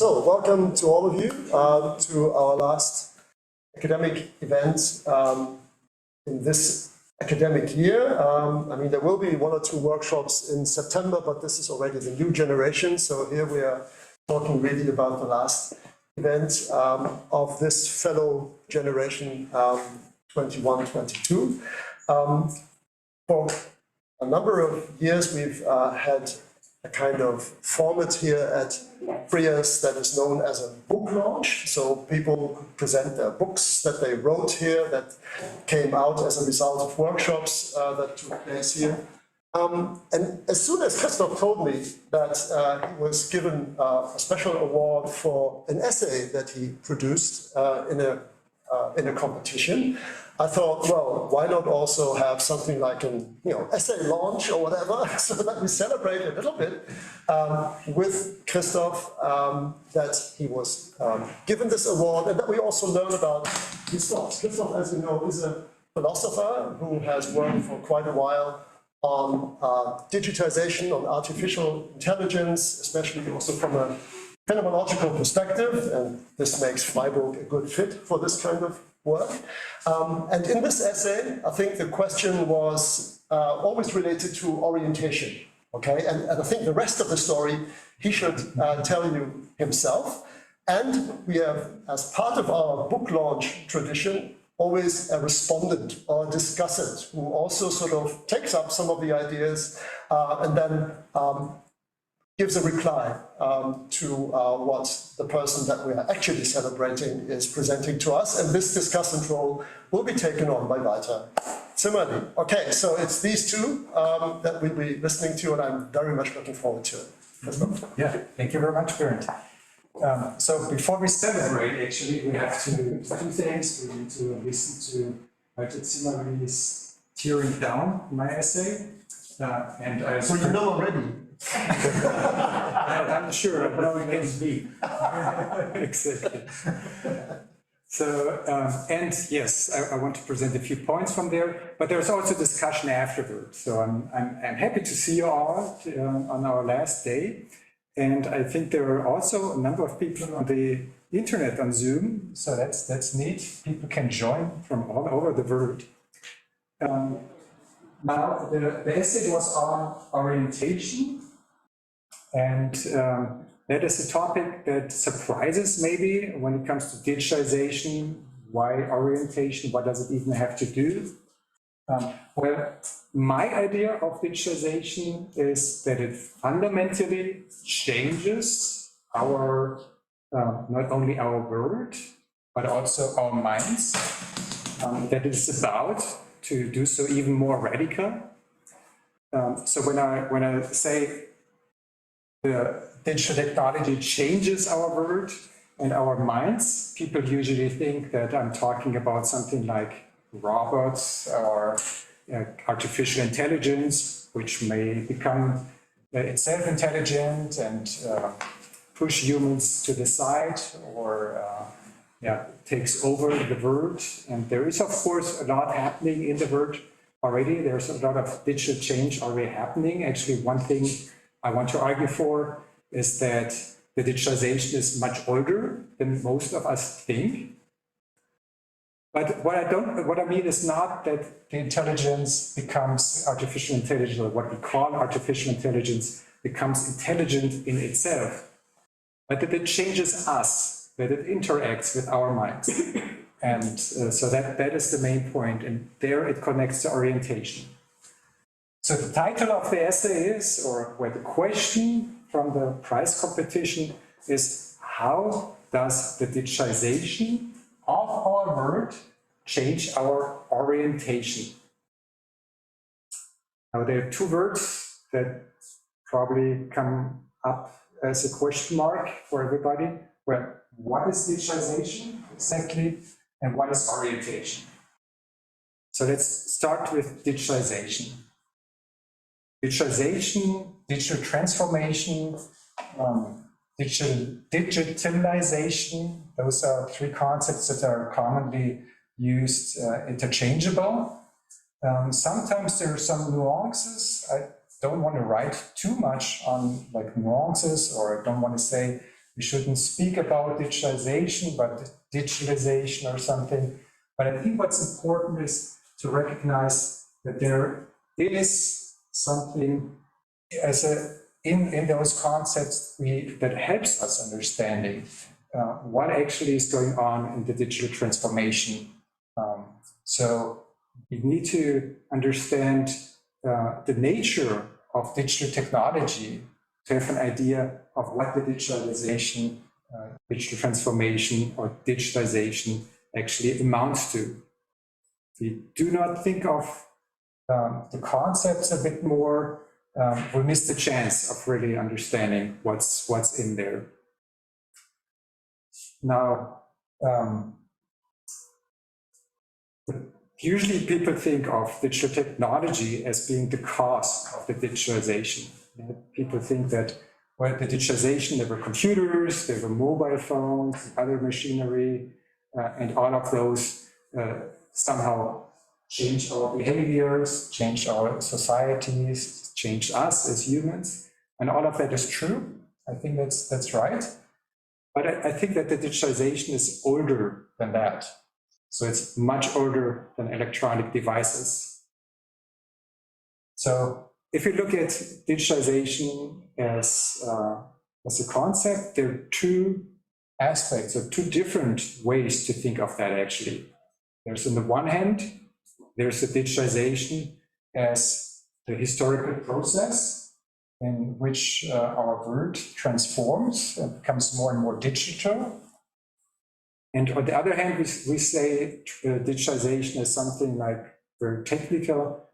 So, welcome to all of you to our last academic event in this academic year. I mean, there will be 1 or 2 workshops in September, but this is already the new generation. So here we are talking really about the last event of this fellow generation 21-22. For a number of years, we've had a kind of format here at FRIAS that is known as a book launch. So people could present their books that they wrote here that came out as a result of workshops that took place here. And as soon as Christoph told me that he was given a special award for an essay that he produced in a competition, I thought, well, why not also have something like an essay launch or whatever, so that we celebrate a little bit with Christoph that he was given this award, and that we also learn about his thoughts. Christoph, as you know, is a philosopher who has worked for quite a while on digitization, on artificial intelligence, especially also from a phenomenological perspective, and this makes Freiburg a good fit for this kind of work. And in this essay, I think the question was always related to orientation, okay? And I think the rest of the story he should tell you himself. And we have, as part of our book launch tradition, always a respondent or a discussant who also sort of takes up some of the ideas and then gives a reply to what the person that we are actually celebrating is presenting to us. And this discussant role will be taken on by Zimmerli. Okay, so it's these two that we'll be listening to, and I'm very much looking forward to it. Yeah, thank you very much, Bernd. So before we celebrate, actually, we have to do 2 things. We need to listen to Zimmerli is tearing down my essay. And I so you know already. I'm sure, but now we can speak. Exactly. So, and yes, I want to present a few points from there, but there's also discussion afterwards. So I'm happy to see you all on our last day. And I think there are also a number of people on the internet on Zoom, so that's neat. People can join from all over the world. Now, the essay was on orientation, and that is a topic that surprises maybe when it comes to digitalization. Why orientation? What does it even have to do? Well, my idea of digitalization is that it fundamentally changes our, not only our world, but also our minds. That is about to do so even more radical. So when I say the digital technology changes our world and our minds, people usually think that I'm talking about something like robots or artificial intelligence, which may become itself intelligent and push humans to the side, or takes over the world. And there is, of course, a lot happening in the world already. There's a lot of digital change already happening. Actually, one thing I want to argue for is that the digitalization is much older than most of us think. But what I mean is not that the intelligence becomes artificial intelligence, or what we call artificial intelligence becomes intelligent in itself, but that it changes us, that it interacts with our minds. And so that is the main point, and there it connects to orientation. So the title of the essay is, or where the question from the prize competition is, how does the digitalization of our world change our orientation? Now, there are 2 words that probably come up as a question mark for everybody. Well, what is digitalization exactly, and what is orientation? So let's start with digitalization. Digitalization, digital transformation, digitalization, those are 3 concepts that are commonly used interchangeable. Sometimes there are some nuances. I don't want to write too much on like nuances, or I don't want to say we shouldn't speak about digitalization, but digitalization or something. But I think what's important is to recognize that there is something as in those concepts that helps us understanding what actually is going on in the digital transformation. So we need to understand the nature of digital technology to have an idea of what the digitalization, digital transformation or digitalization actually amounts to. We do not think of the concepts a bit more, we miss the chance of really understanding what's in there. Now, usually people think of digital technology as being the cause of the digitalization. People think that, well, the digitalization, there were computers, there were mobile phones, other machinery, and all of those somehow changed our behaviors, changed our societies, changed us as humans. And all of that is true. I think that's right. But I think that the digitalization is older than that. So it's much older than electronic devices. So if you look at digitalization as a concept, there are two aspects or two different ways to think of that actually. There's on the one hand, there's the digitalization as the historical process in which our world transforms and becomes more and more digital. And on the other hand, we say digitalization is something like very technical,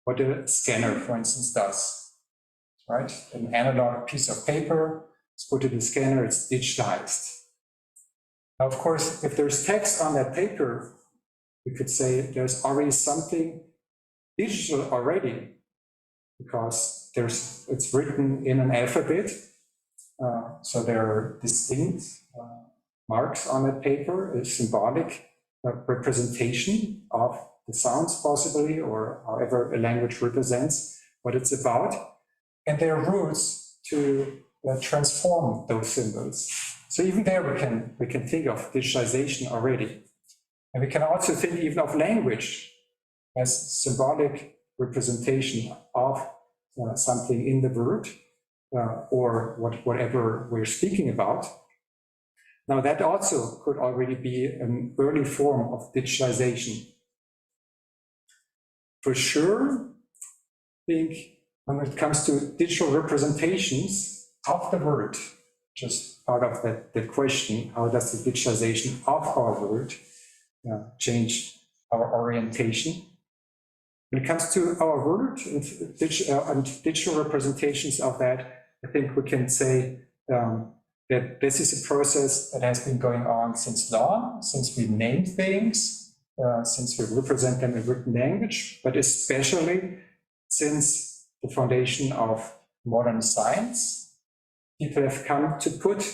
what a scanner, for instance, does, right? An analog piece of paper, it's put in the scanner, it's digitized. Now, of course, if there's text on that paper, we could say there's already something digital already, because it's written in an alphabet, so there are distinct marks on that paper, a symbolic representation of the sounds possibly, or however a language represents what it's about. And there are rules to transform those symbols. So even there we can think of digitalization already. And we can also think even of language as symbolic representation of something in the word or whatever we're speaking about. Now that also could already be an early form of digitalization. For sure, I think when it comes to digital representations of the word, just part of that question, how does the digitalization of our word change our orientation? When it comes to our word and digital representations of that, I think we can say that this is a process that has been going on since long, since we name things, since we represent them in written language, but especially since the foundation of modern science. People have come to put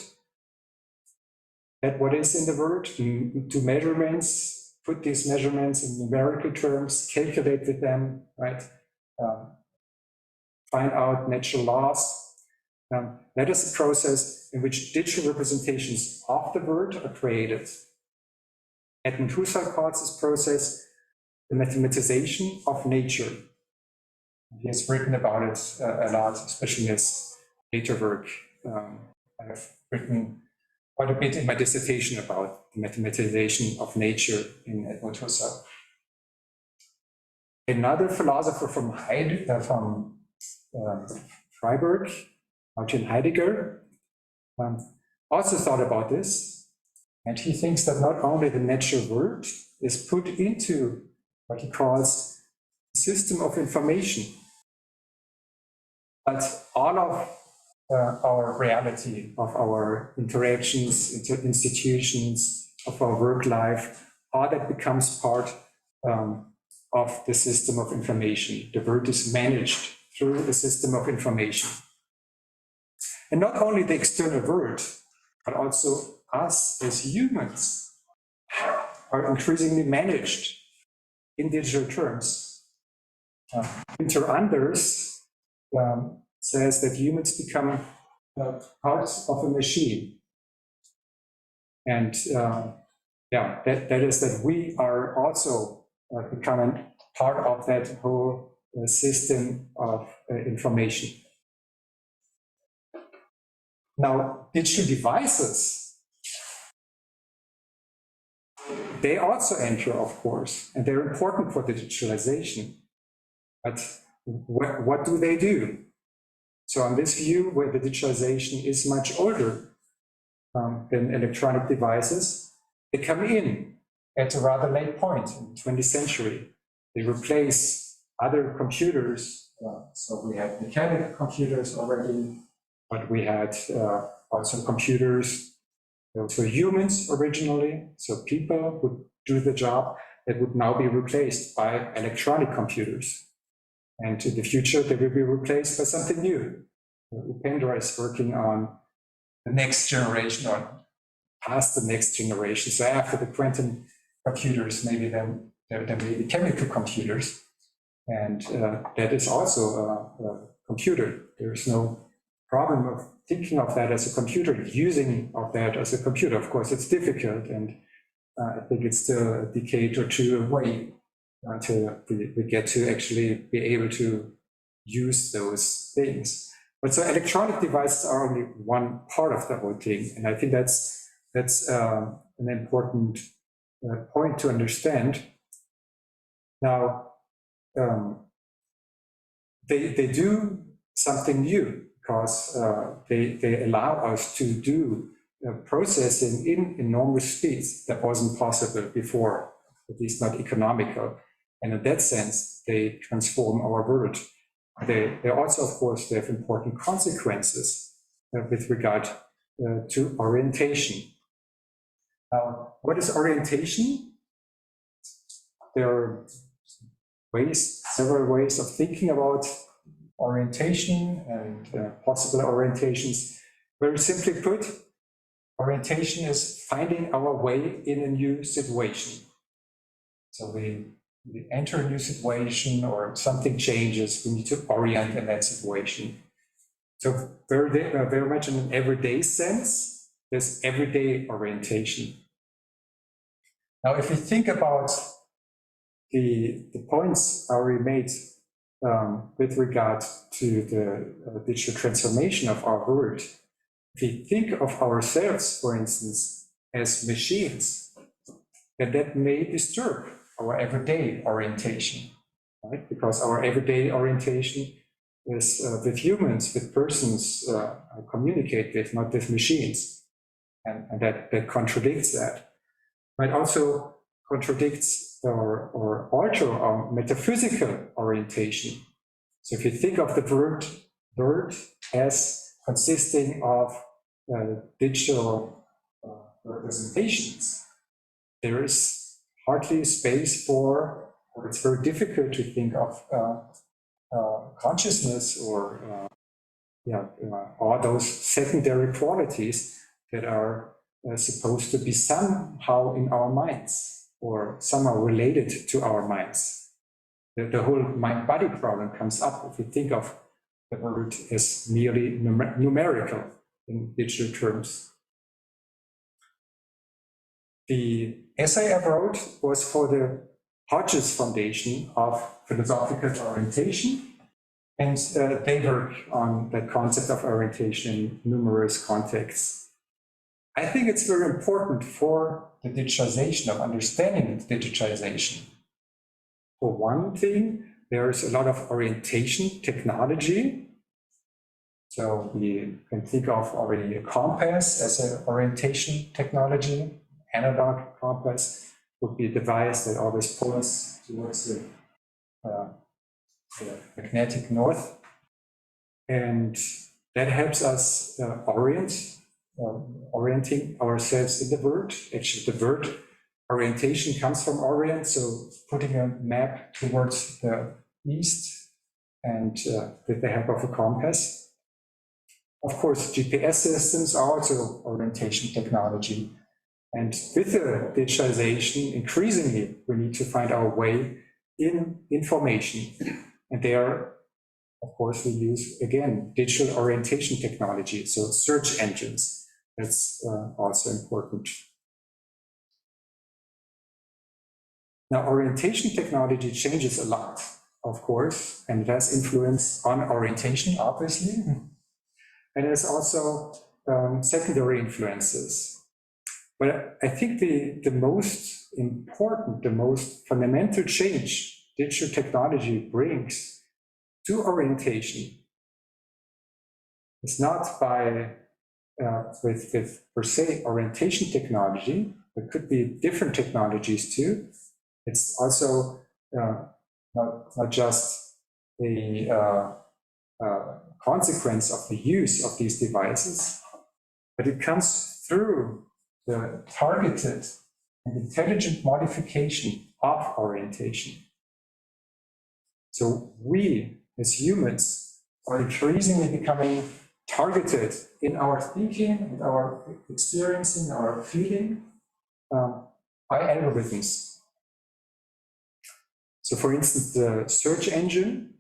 that what is in the word to measurements, put these measurements in numerical terms, calculate with them, right? Find out natural laws. That is a process in which digital representations of the word are created. Edmund Husserl calls this process the mathematization of nature. He has written about it a lot, especially in his later work. I have written quite a bit in my dissertation about the mathematization of nature in Edmund Husserl. Another philosopher from Freiburg, Martin Heidegger, also thought about this, and he thinks that not only the natural world is put into what he calls a system of information, but all of our reality, of our interactions, institutions, of our work life, all that becomes part of the system of information. The word is managed through the system of information. And not only the external world, but also us as humans are increasingly managed in digital terms. Winter Anders says that humans become parts of a machine. And yeah, that is that we are also becoming part of that whole system of information. Now, digital devices, they also enter, of course, and they're important for digitalization. But what do they do? So on this view, where the digitalization is much older than electronic devices, they come in at a rather late point in the 20th century. They replace other computers. So we had mechanical computers already, but we had also computers, also humans originally. So people would do the job that would now be replaced by electronic computers. And in the future, they will be replaced by something new. Upendra is working on the next generation, or past the next generation. So after the quantum computers, maybe then there may be chemical computers. And that is also a computer. There's no problem of thinking of that as a computer, using of that as a computer. Of course, it's difficult, and I think it's still a decade or two away until we get to actually be able to use those things. But so electronic devices are only one part of the whole thing, and I think that's an important point to understand. Now, they do something new because they allow us to do processing in enormous speeds that wasn't possible before, at least not economical. And in that sense, they transform our world. They also, of course, they have important consequences with regard to orientation. Now, what is orientation? There are several ways of thinking about orientation and possible orientations. Very simply put, orientation is finding our way in a new situation. So we enter a new situation or something changes, we need to orient in that situation. So very much in an everyday sense, there's everyday orientation. Now, if we think about the points I already made with regard to the digital transformation of our world, if we think of ourselves, for instance, as machines, then that may disturb our everyday orientation, right? Because our everyday orientation is with humans, with persons I communicate with, not with machines. And that contradicts that. But also contradicts or alter our metaphysical orientation. So if you think of the word as consisting of digital representations, there is hardly space for, or it's very difficult to think of consciousness or all those secondary qualities that are supposed to be somehow in our minds or somehow related to our minds. The whole mind-body problem comes up if we think of the word as merely numerical in digital terms. The essay I wrote was for the Hodges Foundation of Philosophical Orientation, and they work on that concept of orientation in numerous contexts. I think it's very important for the digitalization, of understanding digitalization. For one thing, there's a lot of orientation technology. So we can think of already a compass as an orientation technology. Analog compass would be a device that always points towards the magnetic north. And that helps us orienting ourselves in the world. Actually, the word orientation comes from orient, so putting a map towards the east and with the help of a compass. Of course, GPS systems are also orientation technology. And with the digitalization, increasingly, we need to find our way in information. And there, of course, we use, again, digital orientation technology, so search engines. That's also important. Now, orientation technology changes a lot, of course, and it has influence on orientation, obviously. And there's also secondary influences. But I think the most important, the most fundamental change digital technology brings to orientation is not by with per se orientation technology. There could be different technologies too. It's also not just a consequence of the use of these devices, but it comes through the targeted and intelligent modification of orientation. So we, as humans, are increasingly becoming targeted in our thinking, in our experiencing, our feeling by algorithms. So for instance, the search engine,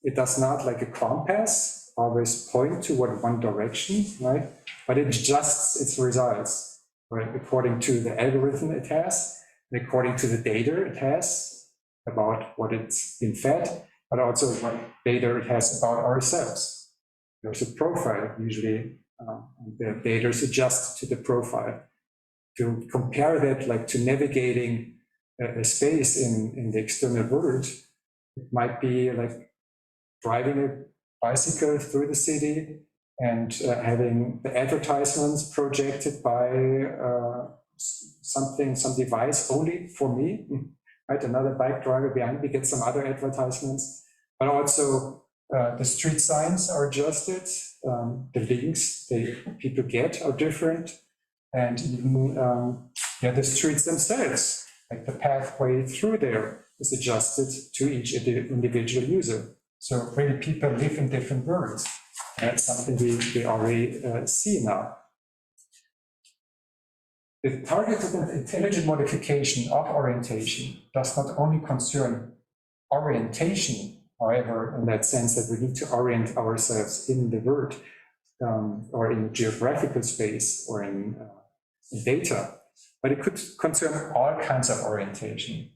it does not like a compass always point toward one direction, right? But it adjusts its results, right? According to the algorithm it has, and according to the data it has about what it's been fed, but also what data it has about ourselves. There's a profile usually, and the data is adjusted to the profile. To compare that like to navigating a space in the external world, it might be like driving a bicycle through the city and having the advertisements projected by some device only for me, right? Another bike driver behind me gets some other advertisements, but also the street signs are adjusted, the links people get are different, and even the streets themselves, like the pathway through there is adjusted to each individual user. So really people live in different worlds. That's something we already see now. The targeted and intelligent modification of orientation does not only concern orientation, however, in that sense that we need to orient ourselves in the world or in geographical space or in data, but it could concern all kinds of orientation.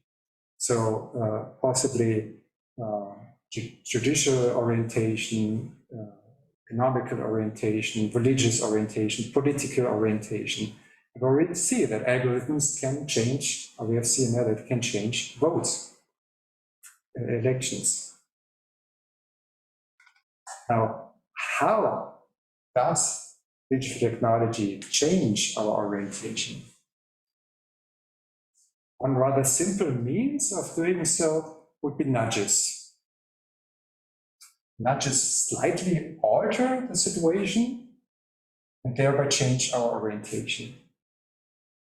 So possibly judicial orientation, economical orientation, religious orientation, political orientation. We already see that algorithms can change, or we have seen that it can change votes, elections. Now, how does digital technology change our orientation? One rather simple means of doing so would be nudges. Nudges slightly alter the situation and thereby change our orientation.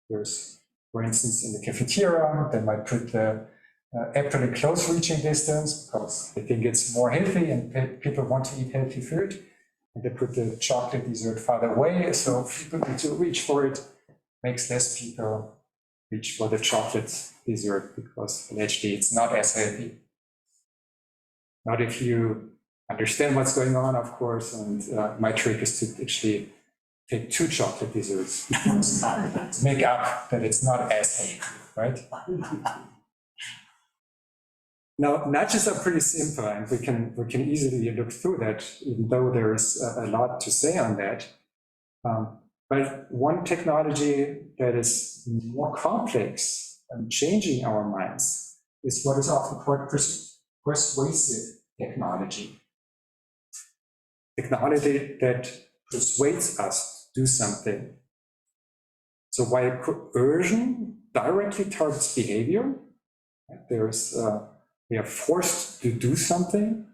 There's, for instance, in the cafeteria, they might put the apple in close reaching distance because they think it's more healthy and people want to eat healthy food. And they put the chocolate dessert farther away, so people need to reach for it. Makes less people reach for the chocolate dessert because allegedly it's not as healthy. Not if you understand what's going on, of course, and my trick is to actually take 2 chocolate desserts to make up that it's not as healthy, right? Now, nudges are pretty simple, and we can easily look through that, even though there's a lot to say on that. But one technology that is more complex and changing our minds is what is often called persuasive technology. Technology that persuades us to do something. So while coercion directly targets behavior, we are forced to do something,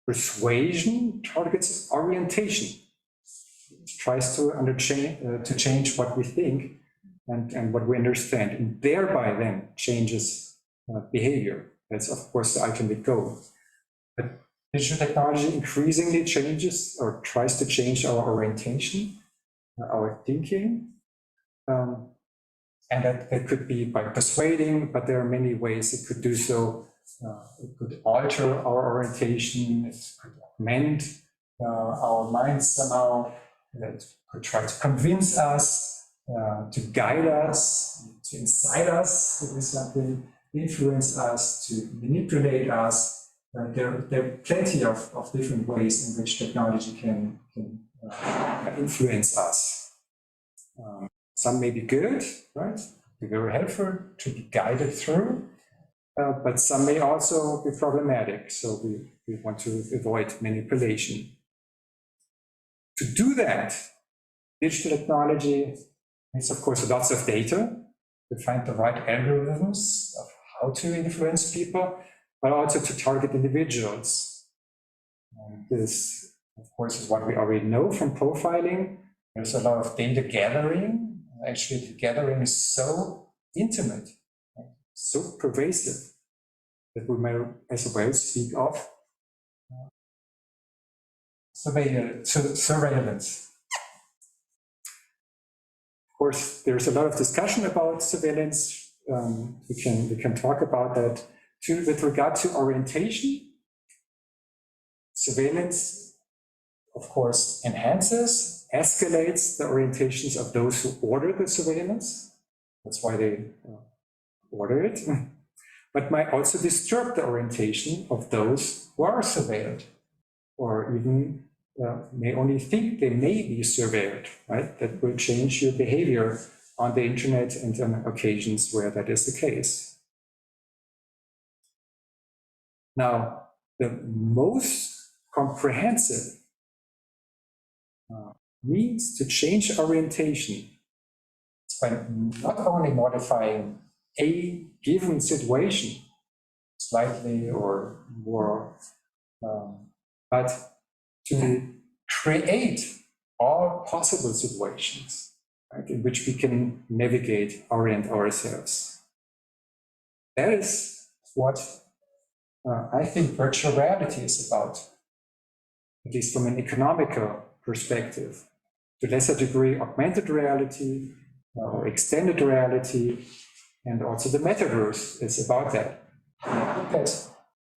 persuasion targets orientation. It tries to change what we think and what we understand, and thereby then changes behavior. That's of course the ultimate goal. But digital technology increasingly changes or tries to change our orientation, our thinking, and that could be by persuading, but there are many ways it could do so. It could alter our orientation, it could augment our minds somehow, it could try to convince us, to guide us, to incite us to do something. influence us, to manipulate us. There are plenty of different ways in which technology can influence us. Some may be good, right? Be very helpful to be guided through, but some may also be problematic. So we want to avoid manipulation. To do that, digital technology needs, of course, lots of data to find the right algorithms of how to influence people, but also to target individuals. And this, of course, is what we already know from profiling. There's a lot of data gathering. Actually, the gathering is so intimate, so pervasive, that we may as well speak of surveillance. Of course, there's a lot of discussion about surveillance. We can talk about that too. With regard to orientation, surveillance, of course, enhances, escalates the orientations of those who order the surveillance. That's why they order it. But might also disturb the orientation of those who are surveilled, or even may only think they may be surveilled, right? That will change your behavior on the internet and on occasions where that is the case. Now, the most comprehensive means to change orientation is by not only modifying a given situation slightly or more, but to create all possible situations, right, in which we can navigate, orient ourselves. That is what I think virtual reality is about, at least from an economical perspective. To a lesser degree, augmented reality or extended reality, and also the metaverse is about that. That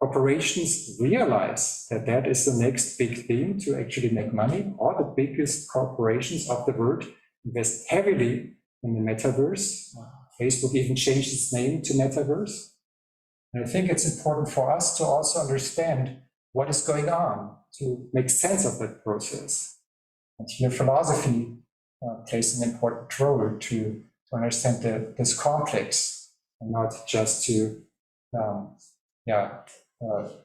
corporations realize that that is the next big thing to actually make money. All the biggest corporations of the world invest heavily in the metaverse. Facebook even changed its name to Metaverse. And I think it's important for us to also understand what is going on, to make sense of that process. And here philosophy plays an important role to understand this complex, and not just to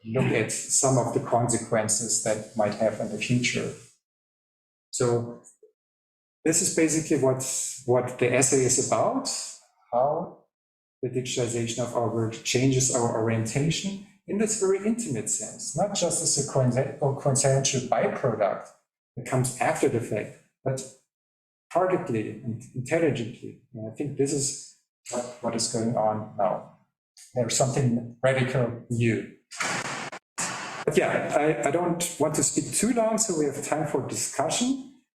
look at some of the consequences that might have in the future. So this is basically what the essay is about, how the digitalization of our world changes our orientation in this very intimate sense, not just as a consequential byproduct that comes after the fact, but targetedly and intelligently. And I think this is what is going on now. There's something radical new. But yeah, I don't want to speak too long, so we have time for discussion.